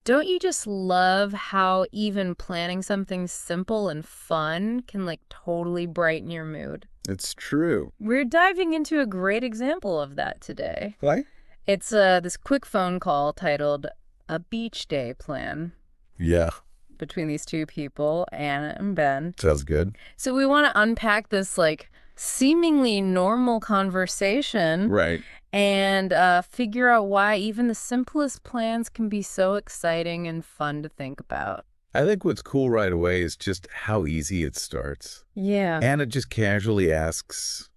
Don't you just love how even planning something simple and fun can like totally brighten your mood? It's true. We're diving into a great example of that today. Why? It's this quick phone call titled A Beach Day Plan Yeah, between these two people, Anna and Ben. sounds good. So we want to unpack this like seemingly normal conversation Right. and figure out why even the simplest plans can be so exciting and fun to think about. I think what's cool right away is just how easy it starts. Yeah. Anna just casually asks,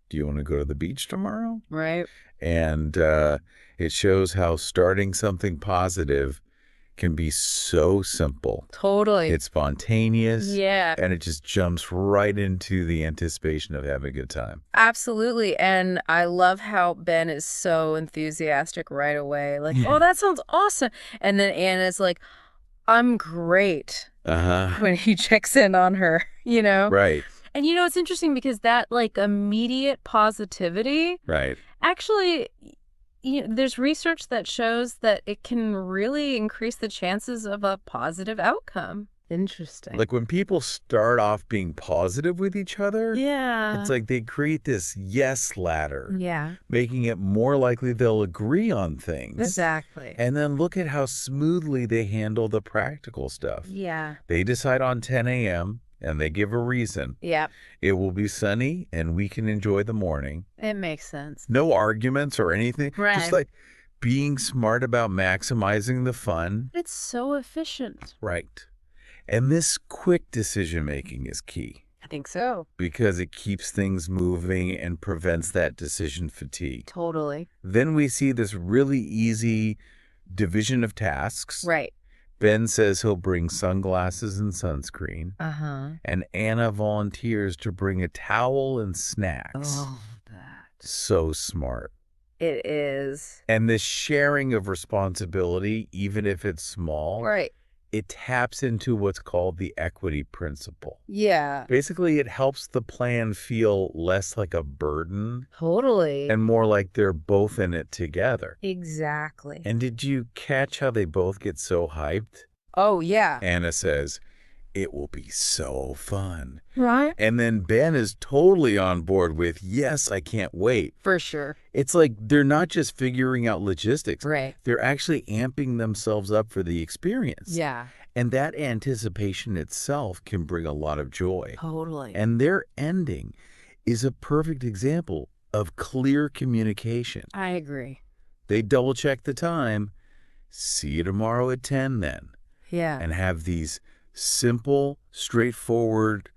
do you want to go to the beach tomorrow? Right. And it shows how starting something positive can be so simple. Totally. It's spontaneous. Yeah. And it just jumps right into the anticipation of having a good time. Absolutely. And I love how Ben is so enthusiastic right away. Like, oh, that sounds awesome. And then Anna's like, I'm great. Uh-huh. When he checks in on her, you know? Right. And it's interesting because that like immediate positivity Right. actually, there's research that shows that it can really increase the chances of a positive outcome. Interesting. Like when people start off being positive with each other, Yeah. it's like they create this yes ladder, Yeah. making it more likely they'll agree on things. Exactly. And then look at how smoothly they handle the practical stuff. Yeah. They decide on 10 a.m. and they give a reason. Yep. It will be sunny and we can enjoy the morning. It makes sense. No arguments or anything. Right. Just like being smart about maximizing the fun. It's so efficient. Right. And this quick decision-making is key. I think so. Because it keeps things moving and prevents that decision fatigue. Totally. Then we see this really easy division of tasks. Right. Ben says he'll bring sunglasses and sunscreen. Uh-huh. And Anna volunteers to bring a towel and snacks. Oh, that. So smart. It is. And this sharing of responsibility, even if it's small, Right. it taps into what's called the equity principle. Yeah. Basically, it helps the plan feel less like a burden Totally. and more like they're both in it together. Exactly. And did you catch how they both get so hyped? Oh, yeah. Anna says, it will be so fun. Right. And then Ben is totally on board with, yes, I can't wait. For sure. It's like they're not just figuring out logistics. Right. They're actually amping themselves up for the experience. Yeah. And that anticipation itself can bring a lot of joy. Totally. And their ending is a perfect example of clear communication. I agree. They double check the time. See you tomorrow at 10 then. Yeah. And have these simple, straightforward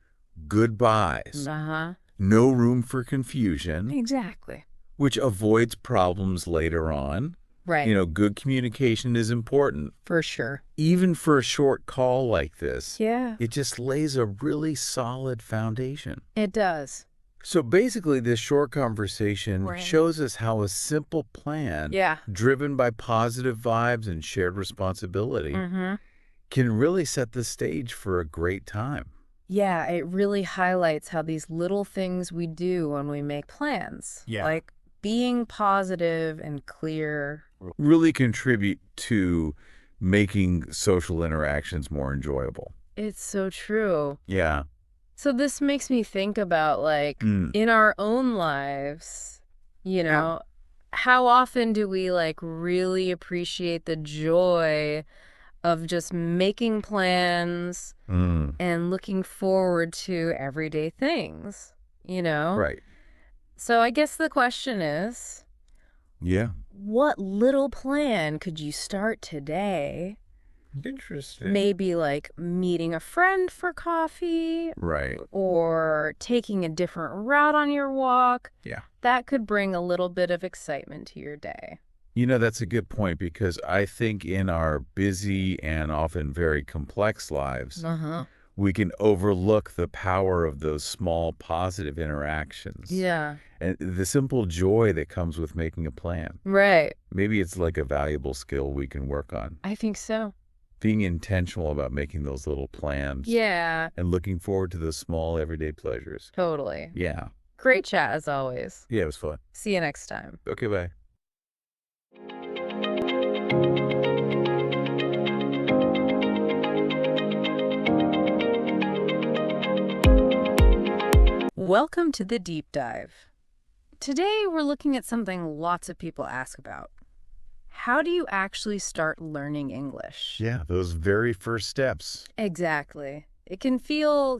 goodbyes. Uh-huh. No room for confusion. Exactly. Which avoids problems later on. Right. Good communication is important. For sure. Even for a short call like this. Yeah. It just lays a really solid foundation. It does. So basically, this short conversation shows us how a simple plan, driven by positive vibes and shared responsibility, can really set the stage for a great time. Yeah, it really highlights how these little things we do when we make plans, like being positive and clear, really contribute to making social interactions more enjoyable. It's so true. Yeah. So this makes me think about like in our own lives, how often do we like really appreciate the joy of just making plans and looking forward to everyday things, Right. So I guess the question is, what little plan could you start today? Interesting. Maybe like meeting a friend for coffee. Right. Or taking a different route on your walk. Yeah. That could bring a little bit of excitement to your day. That's a good point because I think in our busy and often very complex lives, we can overlook the power of those small positive interactions. Yeah. And the simple joy that comes with making a plan. Right. Maybe it's like a valuable skill we can work on. I think so. Being intentional about making those little plans. Yeah. And looking forward to those small everyday pleasures. Totally. Yeah. Great chat as always. Yeah, it was fun. See you next time. Okay, bye. Welcome to the deep dive. Today we're looking at something lots of people ask about. How do you actually start learning English? Yeah, those very first steps. Exactly. It can feel,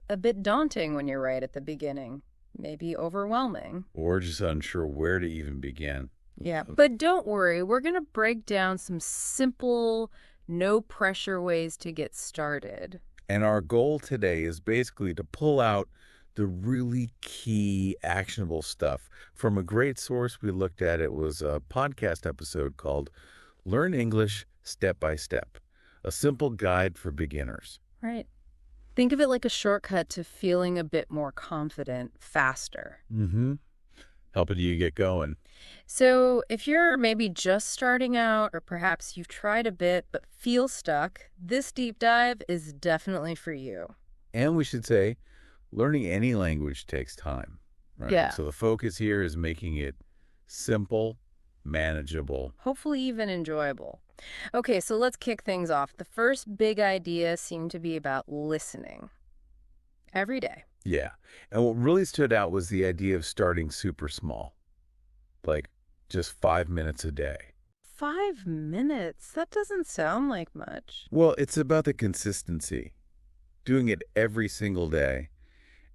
a bit daunting when you're right at the beginning. Maybe overwhelming. Or just unsure where to even begin. Yeah, but don't worry. We're going to break down some simple, no-pressure ways to get started. And our goal today is basically to pull out the really key actionable stuff. From a great source we looked at, it was a podcast episode called Learn English Step by Step, a simple guide for beginners. Right. Think of it like a shortcut to feeling a bit more confident faster. Mm-hmm. Helping you get going. So if you're maybe just starting out, or perhaps you've tried a bit but feel stuck, this deep dive is definitely for you. And we should say, learning any language takes time. Right? Yeah. So the focus here is making it simple, manageable. Hopefully even enjoyable. Okay, so let's kick things off. The first big idea seemed to be about listening. Every day. Yeah. And what really stood out was the idea of starting super small. Like just 5 minutes a day. 5 minutes? That doesn't sound like much. Well, it's about the consistency. Doing it every single day.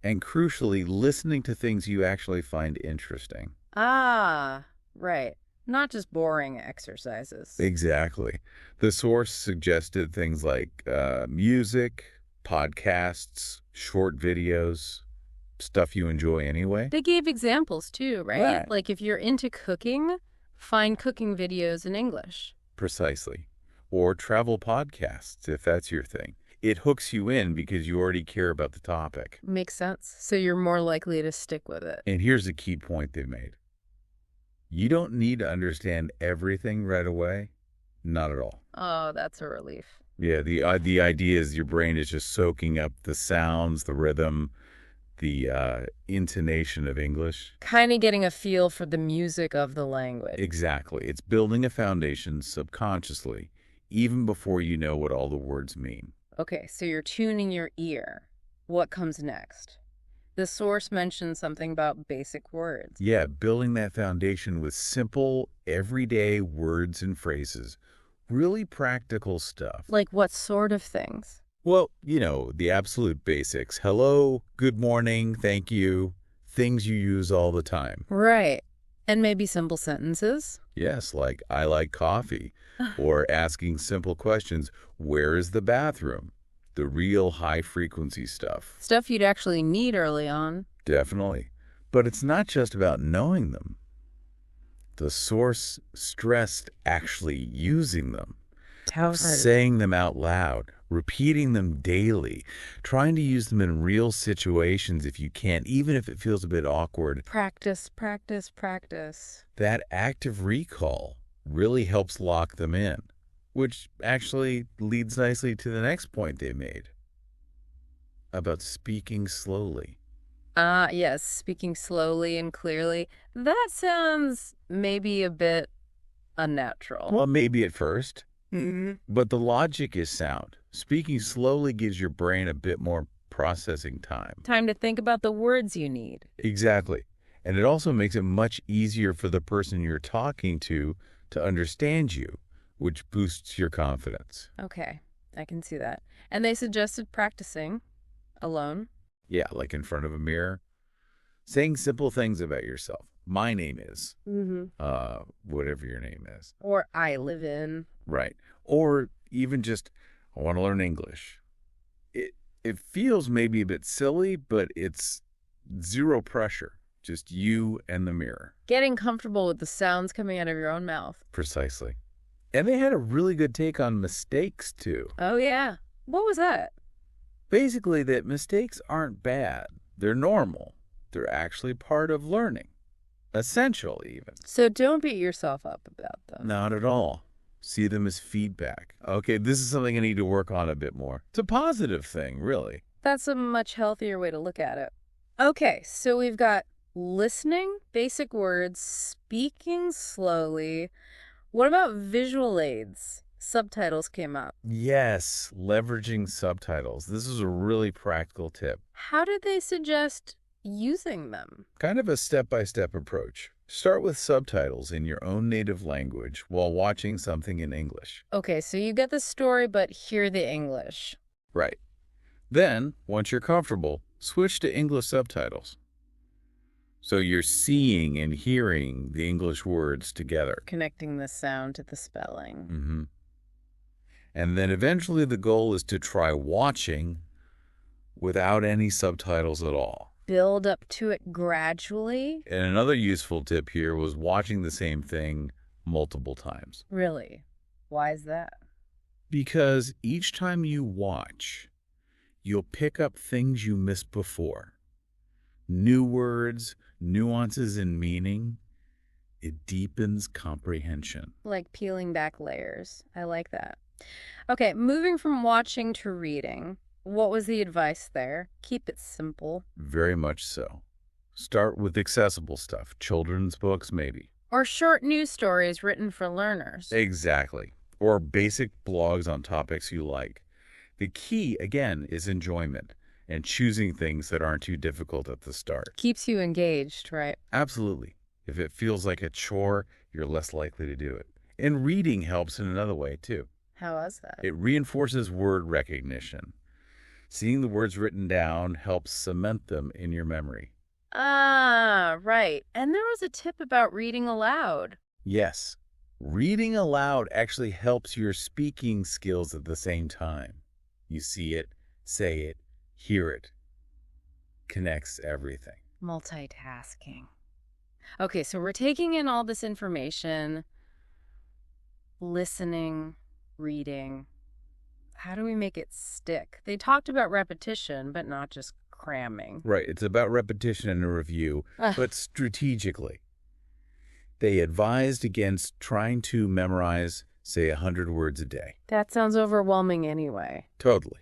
And crucially, listening to things you actually find interesting. Ah, right. Not just boring exercises. Exactly. The source suggested things like music, podcasts, short videos, stuff you enjoy anyway. They gave examples too, right? Like if you're into cooking, find cooking videos in English. Precisely. Or travel podcasts, if that's your thing. It hooks you in because you already care about the topic. Makes sense. So you're more likely to stick with it. And here's a key point they made. You don't need to understand everything right away. Not at all. Oh, that's a relief. Yeah, the idea is your brain is just soaking up the sounds, the rhythm, the intonation of English. Kind of getting a feel for the music of the language. Exactly. It's building a foundation subconsciously, even before you know what all the words mean. Okay, so you're tuning your ear. What comes next? The source mentioned something about basic words. Yeah, building that foundation with simple, everyday words and phrases. Really practical stuff. Like what sort of things? Well, the absolute basics. Hello, good morning, thank you. Things you use all the time. Right. And maybe simple sentences? Yes, like, I like coffee. Or asking simple questions. Where is the bathroom? The real high-frequency stuff. Stuff you'd actually need early on. Definitely. But it's not just about knowing them. The source stressed actually using them. Saying them out loud, repeating them daily, trying to use them in real situations if you can, even if it feels a bit awkward. Practice, practice, practice. That active recall really helps lock them in, which actually leads nicely to the next point they made about speaking slowly. Yes, speaking slowly and clearly. That sounds maybe a bit unnatural. Well, maybe at first. Mm-hmm. But the logic is sound. Speaking slowly gives your brain a bit more processing time. Time to think about the words you need. Exactly. And it also makes it much easier for the person you're talking to understand you, which boosts your confidence. Okay, I can see that. And they suggested practicing alone. Yeah, like in front of a mirror. Saying simple things about yourself. My name is. Whatever your name is. Or I live in. Right. Or even just, I want to learn English. It feels maybe a bit silly, but it's zero pressure. Just you and the mirror. Getting comfortable with the sounds coming out of your own mouth. Precisely. And they had a really good take on mistakes, too. Oh, yeah. What was that? Basically, that mistakes aren't bad. They're normal. They're actually part of learning. Essential, even. So don't beat yourself up about them. Not at all. See them as feedback. Okay, this is something I need to work on a bit more. It's a positive thing, really. That's a much healthier way to look at it. Okay, so we've got listening, basic words, speaking slowly. What about visual aids? subtitles came up. Yes, leveraging subtitles. This is a really practical tip. How did they suggest using them? Kind of a step-by-step approach. Start with subtitles in your own native language while watching something in English. Okay, so you get the story, but hear the English. Right. Then, once you're comfortable, switch to English subtitles. So you're seeing and hearing the English words together. Connecting the sound to the spelling. Mm-hmm. And then eventually the goal is to try watching without any subtitles at all. Build up to it gradually. And another useful tip here was watching the same thing multiple times. Really? Why is that? Because each time you watch, you'll pick up things you missed before. New words, nuances in meaning. It deepens comprehension. Like peeling back layers. I like that. Okay, moving from watching to reading. What was the advice there? Keep it simple. Very much so. Start with accessible stuff, children's books maybe. Or short news stories written for learners. Exactly. Or basic blogs on topics you like. The key, again, is enjoyment and choosing things that aren't too difficult at the start. Keeps you engaged, right? Absolutely. If it feels like a chore, you're less likely to do it. And reading helps in another way, too. How is that? It reinforces word recognition. Seeing the words written down helps cement them in your memory. Ah, right. And there was a tip about reading aloud. Yes. Reading aloud actually helps your speaking skills at the same time. You see it, say it, hear it. Connects everything. Multitasking. Okay, so we're taking in all this information, listening, reading. How do we make it stick? They talked about repetition, but not just cramming. Right. It's about repetition and a review, but strategically. They advised against trying to memorize, say, 100 words a day. That sounds overwhelming anyway. Totally.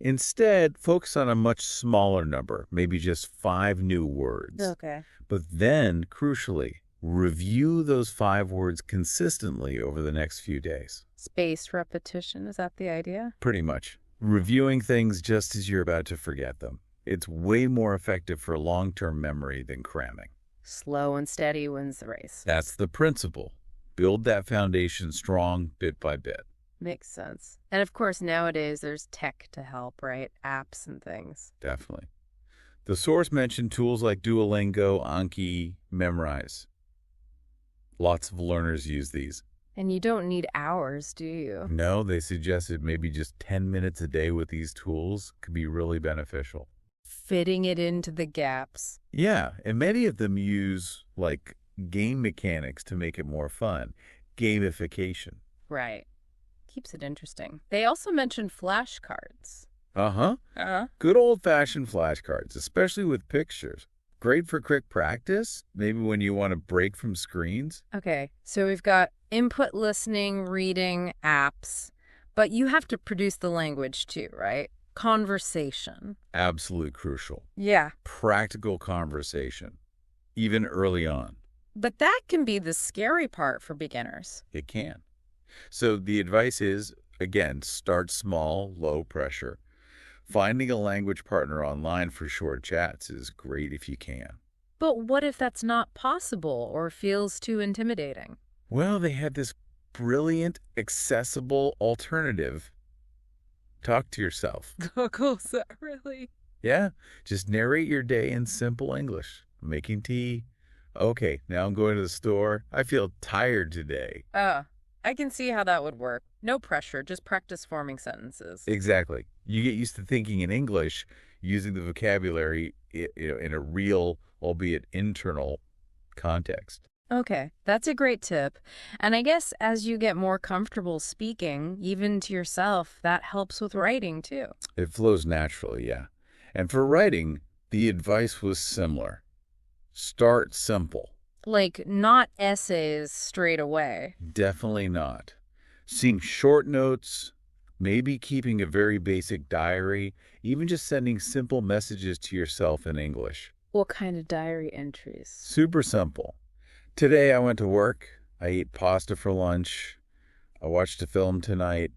Instead, focus on a much smaller number, maybe just 5 new words. Okay. But then, crucially, review those 5 words consistently over the next few days. Spaced repetition, is that the idea? Pretty much. Reviewing things just as you're about to forget them. It's way more effective for long-term memory than cramming. Slow and steady wins the race. That's the principle. Build that foundation strong bit by bit. Makes sense. And of course, nowadays there's tech to help, right? Apps and things. Definitely. The source mentioned tools like Duolingo, Anki, Memrise. Lots of learners use these. And you don't need hours, do you? No, they suggested maybe just 10 minutes a day with these tools could be really beneficial. Fitting it into the gaps. Yeah, and many of them use, like, game mechanics to make it more fun. Gamification. Right. Keeps it interesting. They also mentioned flashcards. Uh-huh. Good old-fashioned flashcards, especially with pictures. Great for quick practice, maybe when you want to break from screens. Okay, so we've got input, listening, reading, apps, but you have to produce the language too, right? Conversation. Absolutely crucial. Yeah. Practical conversation, even early on. But that can be the scary part for beginners. It can. So the advice is, again, start small, low pressure. Finding a language partner online for short chats is great if you can. But what if that's not possible or feels too intimidating? Well, they had this brilliant, accessible alternative. Talk to yourself. Google's that really? Yeah, just narrate your day in simple English. Making tea. Okay, now I'm going to the store. I feel tired today. I can see how that would work. No pressure, just practice forming sentences. Exactly. You get used to thinking in English, using the vocabulary in a real, albeit internal, context. Okay, that's a great tip. And I guess as you get more comfortable speaking, even to yourself, that helps with writing too. It flows naturally, yeah. And for writing, the advice was similar. Start simple. Like, not essays straight away. Definitely not. Seeing short notes, maybe keeping a very basic diary, even just sending simple messages to yourself in English. What kind of diary entries? Super simple. Today I went to work. I ate pasta for lunch. I watched a film tonight.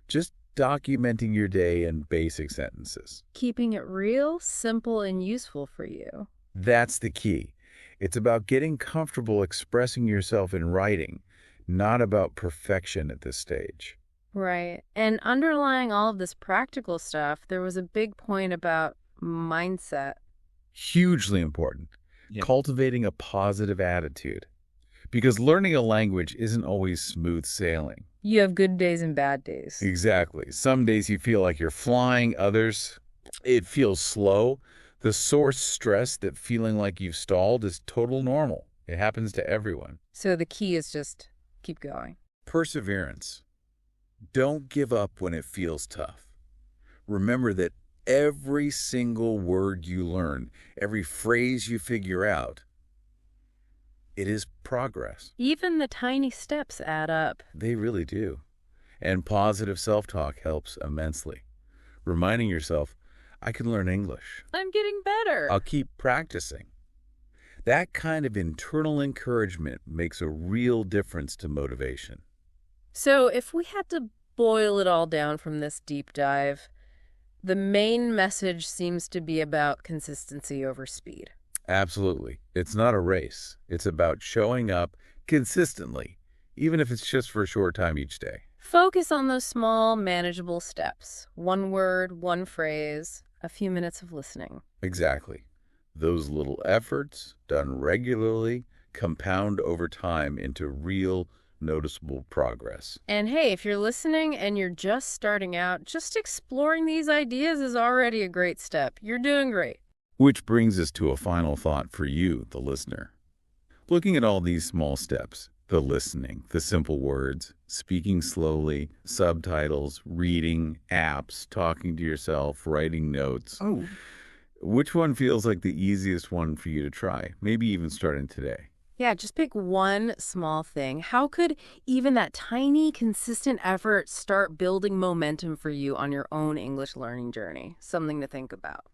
Just documenting your day in basic sentences. Keeping it real, simple, and useful for you. That's the key. It's about getting comfortable expressing yourself in writing, not about perfection at this stage. Right. And underlying all of this practical stuff, there was a big point about mindset. Hugely important. Yeah. Cultivating a positive attitude. Because learning a language isn't always smooth sailing. You have good days and bad days. Exactly. Some days you feel like you're flying, others it feels slow. The source stress that feeling like you've stalled is total normal. It happens to everyone. So the key is just keep going. Perseverance. Don't give up when it feels tough. Remember that every single word you learn, every phrase you figure out, it is progress. Even the tiny steps add up. They really do. And positive self-talk helps immensely. Reminding yourself, I can learn English. I'm getting better. I'll keep practicing. That kind of internal encouragement makes a real difference to motivation. So if we had to boil it all down from this deep dive, the main message seems to be about consistency over speed. Absolutely. It's not a race. It's about showing up consistently, even if it's just for a short time each day. Focus on those small, manageable steps. One word, one phrase, a few minutes of listening. Exactly. Those little efforts, done regularly, compound over time into real, noticeable progress. And hey, if you're listening and you're just starting out, just exploring these ideas is already a great step. You're doing great. Which brings us to a final thought for you, the listener. Looking at all these small steps, the listening, the simple words, speaking slowly, subtitles, reading, apps, talking to yourself, writing notes. Oh. Which one feels like the easiest one for you to try? Maybe even starting today. Yeah, just pick one small thing. How could even that tiny, consistent effort start building momentum for you on your own English learning journey? Something to think about.